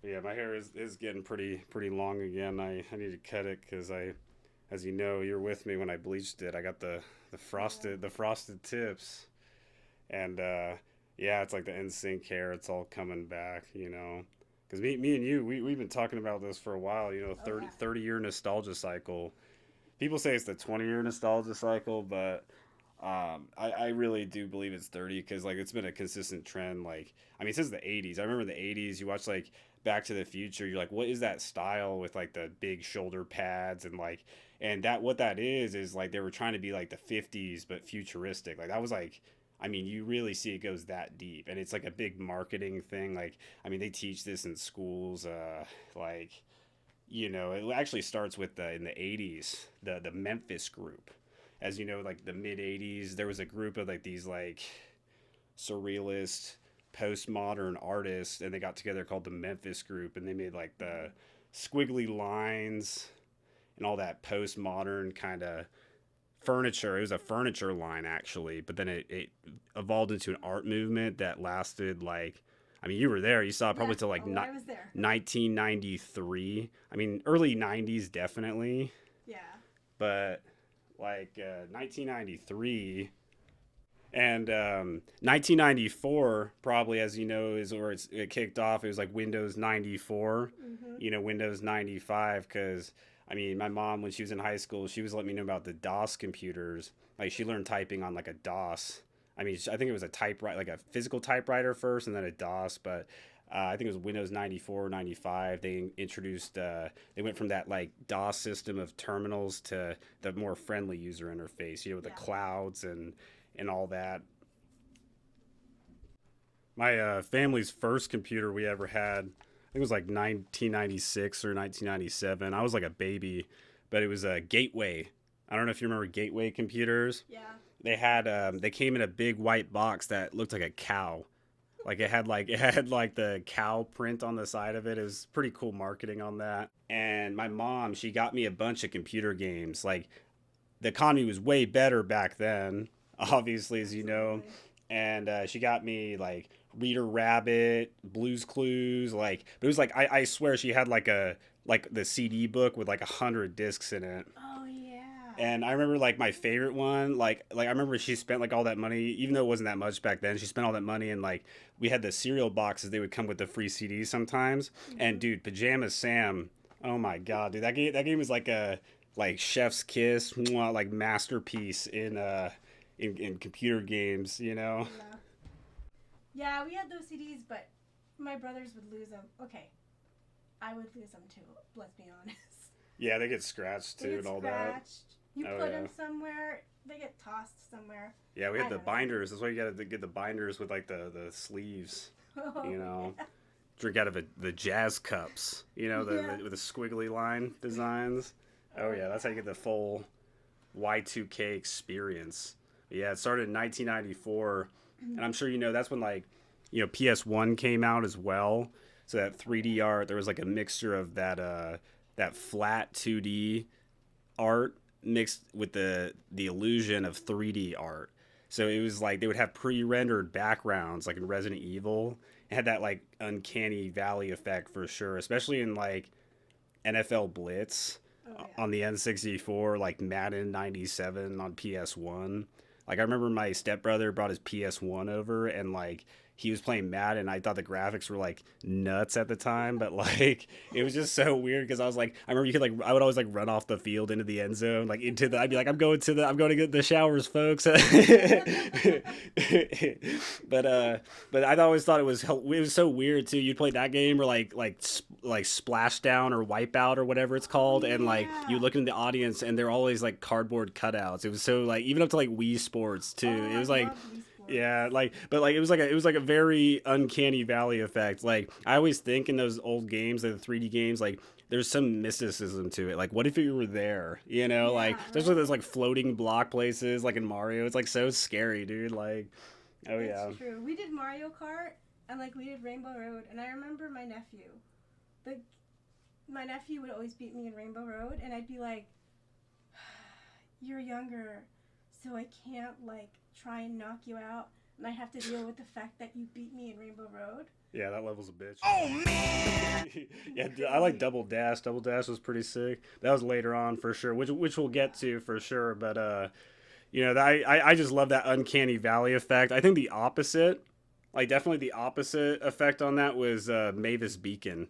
Yeah, my hair is getting pretty long again. I need to cut it because as you know, you're with me when I bleached it. I got Yeah. the frosted tips, and yeah, it's like the NSYNC hair. It's all coming back, you know. Because me and you, we've been talking about this for a while. You know, Oh yeah. 30 year nostalgia cycle. People say it's the 20-year nostalgia cycle, but I really do believe it's 30 because like it's been a consistent trend. Like I mean, since the 80s. I remember the 80s. You watch like Back to the Future. You're like, what is that style with like the big shoulder pads and like and that what that is like they were trying to be like the 50s but futuristic. Like that was like. I mean, you really see it goes that deep, and it's like a big marketing thing. Like, I mean, they teach this in schools. Like, you know, it actually starts with in the 80s, the Memphis group. As you know, like the mid 80s, there was a group of like these like surrealist postmodern artists and they got together called the Memphis group and they made like the Hmm. squiggly lines and all that postmodern kind of furniture. It was a furniture line actually, but then it evolved into an art movement that lasted like I mean, you were there. You saw it Yeah. probably till like Oh, I was there. 1993. I mean, early 90s definitely, Yeah. but like 1993 and 1994 probably as you know is where it kicked off. It was like Windows 94, Hmm. you know, Windows 95 because I mean my mom when she was in high school she was letting me know about the DOS computers. Like she learned typing on like a DOS. I mean I think it was a typewriter like a physical typewriter first and then a DOS, but I think it was Windows 94, 95. They introduced, they went from that like DOS system of terminals to the more friendly user interface, you know, with the Yeah. clouds and all that. My family's first computer we ever had, I think it was like 1996 or 1997. I was like a baby, but it was a Gateway. I don't know if you remember Gateway computers. Yeah. They came in a big white box that looked like a cow. Like it had like the cow print on the side of it. It was pretty cool marketing on that. And my mom, she got me a bunch of computer games. Like the economy was way better back then, obviously, as you know. Absolutely. And she got me like Reader Rabbit, Blues Clues, like. But it was like I swear she had like the CD book with like 100 discs in it. Oh yeah. And I remember like my favorite one, like I remember she spent like all that money, even though it wasn't that much back then. She spent all that money and like we had the cereal boxes. They would come with the free CDs sometimes. And Hmm. dude, Pajama Sam, oh my god, dude, that game was like a like Chef's Kiss, mwah, like masterpiece in computer games. You know? Yeah. Yeah, we had those CDs, but my brothers would lose them. Okay, I would lose them too. Let's be honest. Yeah, they get scratched They too get and all that. scratched. You Oh put yeah. them somewhere, they get tossed somewhere. Yeah, we had I the don't know. binders. That's why you got to get the binders with like the sleeves. Oh You know, yeah. drink out of the jazz cups, you know, Yeah. with the squiggly line designs. Oh Oh yeah, that's how you yeah. get the full Y2K experience. But yeah, it started in 1994, and I'm sure you know that's when like you know PS1 came out as well. So that Oh 3D yeah. art, there was like a mixture of that flat 2D art mixed with the illusion of 3D art. So it was like they would have pre-rendered backgrounds like in Resident Evil. It had that like uncanny valley effect for sure, especially in like NFL Blitz Oh yeah. on the N64, like Madden 97 on PS1. Like I remember my stepbrother brought his PS1 over and like he was playing Madden. I thought the graphics were like nuts at the time, but like it was just so weird because I was like, I remember you could like I would always like run off the field into the end zone, like into the. I'd be like, I'm going to get the showers, folks. but but I always thought it was so weird too. You'd play that game or like Splashdown or Wipeout or whatever it's Oh called, and like you yeah. look in the audience and they're always like cardboard cutouts. It was so like even up to like Wii Sports too. Oh, It I was like loved Wii Sports. yeah, like but like it was like a very uncanny valley effect. Like I always think in those old games, like the 3D games, like there's some mysticism to it. Like, what if you were there? You know, like Yeah, especially right? those like floating block places, like in Mario. It's like so scary, dude. Like, oh It's yeah. true. We did Mario Kart and like we did Rainbow Road, and I remember my nephew. The My nephew would always beat me in Rainbow Road, and I'd be like, "You're younger, so I can't like try and knock you out, and I have to deal with the fact that you beat me in Rainbow Road." Yeah, that level's a bitch. Oh man. Yeah, I like Double Dash. Double Dash was pretty sick. That was later on for sure, which we'll get to for sure. But I just love that uncanny valley effect. I think the opposite, like definitely the opposite effect on that was Mavis Beacon.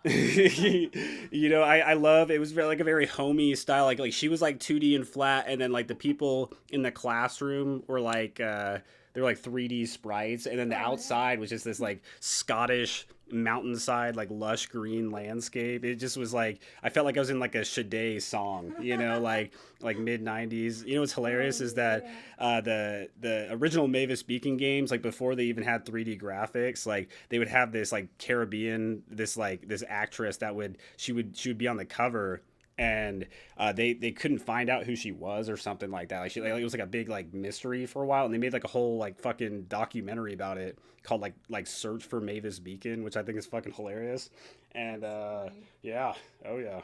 I love it was very like a very homey style, like she was like 2D and flat, and then like the people in the classroom were like they're like 3D sprites, and then the Oh yeah. outside was just this like Scottish mountainside, like lush green landscape. It just was like I felt like I was in like a Sade song, like mid 90's. What's hilarious Oh is that yeah. the original Mavis Beacon games, like before they even had 3D graphics, like they would have this like Caribbean, this actress that she would be on the cover, and they couldn't find out who she was or something like that. Like it was like a big like mystery for a while, and they made like a whole like fucking documentary about it called like Search for Mavis Beacon, which I think is fucking hilarious. And That's funny. yeah, oh yeah,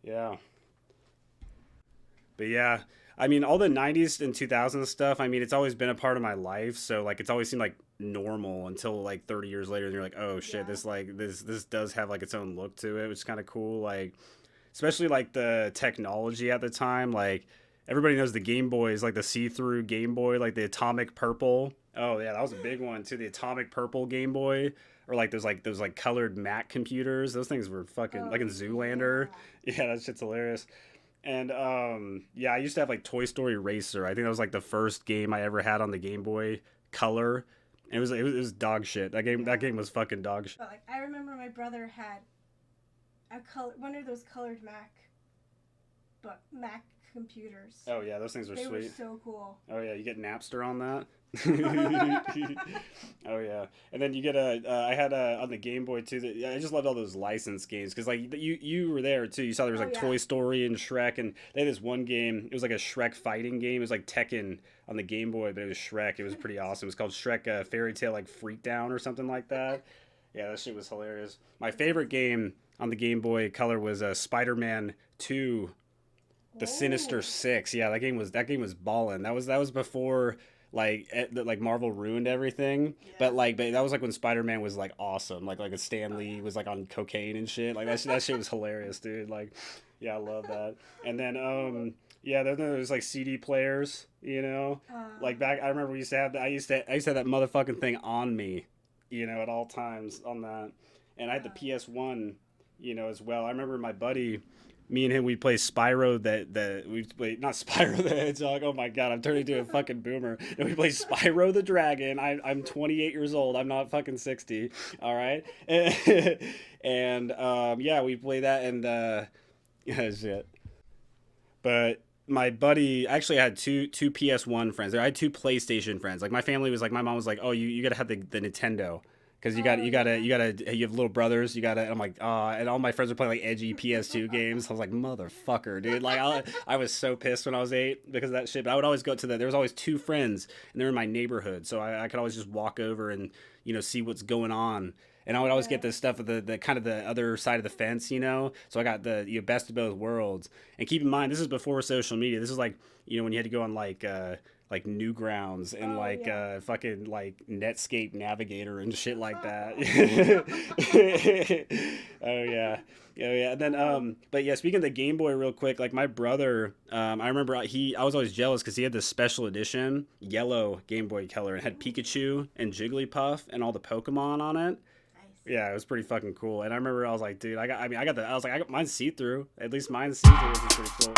yeah. But yeah, I mean, all the 90's and 2000s stuff, I mean, it's always been a part of my life. So, like, it's always seemed like normal until like 30 years later. And you're like, oh shit, Yeah. this does have like its own look to it, which is kind of cool. Like, especially like the technology at the time. Like, everybody knows the Game Boy is like the see through Game Boy, like the atomic purple. Oh, yeah, that was a big one too. The atomic purple Game Boy. Or like those like colored Mac computers. Those things were fucking like Oh in Zoolander. yeah. Yeah, that shit's hilarious. And yeah, I used to have like Toy Story Racer. I think that was like the first game I ever had on the Game Boy Color. And it was dog shit. That game Yeah. was fucking dog shit. But like I remember my brother had a color one of those colored Mac computers. Oh yeah, those things were They were sweet. so cool. Oh yeah, you get Napster on that. Oh yeah, and then you get I had a on the Game Boy too. I just loved all those licensed games because like you were there too. You saw there was Oh like yeah. Toy Story and Shrek, and they had this one game. It was like a Shrek fighting game. It was like Tekken on the Game Boy, but it was Shrek. It was pretty awesome. It was called Shrek Fairy Tale like Freak Down or something like that. Yeah, that shit was hilarious. My favorite game on the Game Boy Color was Spider-Man 2, the Sinister Oh. Six. Yeah, that game was ballin'. That was before like Marvel ruined everything. Yeah. But that was like when Spider-Man was like awesome. Like a Stan Oh Lee was yeah. like on cocaine and shit. Like that shit was hilarious, dude. Like yeah, I love that. And then yeah, then there was like CD players, Like back I remember we used to have that I used to have that motherfucking thing on me, at all times on that. And I had the Oh. PS1, as well. I remember my buddy, me and him, we play Spyro we play not Spyro the Hedgehog. Oh my god, I'm turning into a fucking boomer. And we play Spyro the Dragon. I'm 28 years old. I'm not fucking 60. All right, and yeah, we play that and yeah, shit. But my buddy actually I had two PS1 friends. I had two PlayStation friends. Like my family was like, my mom was like, oh, you got to have the Nintendo because you got Oh you yeah. gotta you have little brothers. You gotta. And I'm like, and all my friends were playing like edgy PS2 games. I was like, motherfucker, dude. Like I was so pissed when I was 8 because of that shit. But I would always go to there was always two friends and they're in my neighborhood, so I could always just walk over and see what's going on. And I would always get Yeah. the stuff of the kind of the other side of the fence. So I got the best of both worlds. And keep in mind, this is before social media. This is like when you had to go on like Newgrounds and Oh like yeah. fucking like Netscape Navigator and shit like that. Oh yeah. Oh yeah, and then but yeah, speaking of the Game Boy, real quick, like my brother, I remember I was always jealous because he had this special edition yellow Game Boy Color and had Pikachu and Jigglypuff and all the Pokemon on it. Nice. Yeah, it was pretty fucking cool. And I remember I was like, dude, I got, I mean, I got the, I was like, I got mine see through. At least mine see through, which is pretty cool.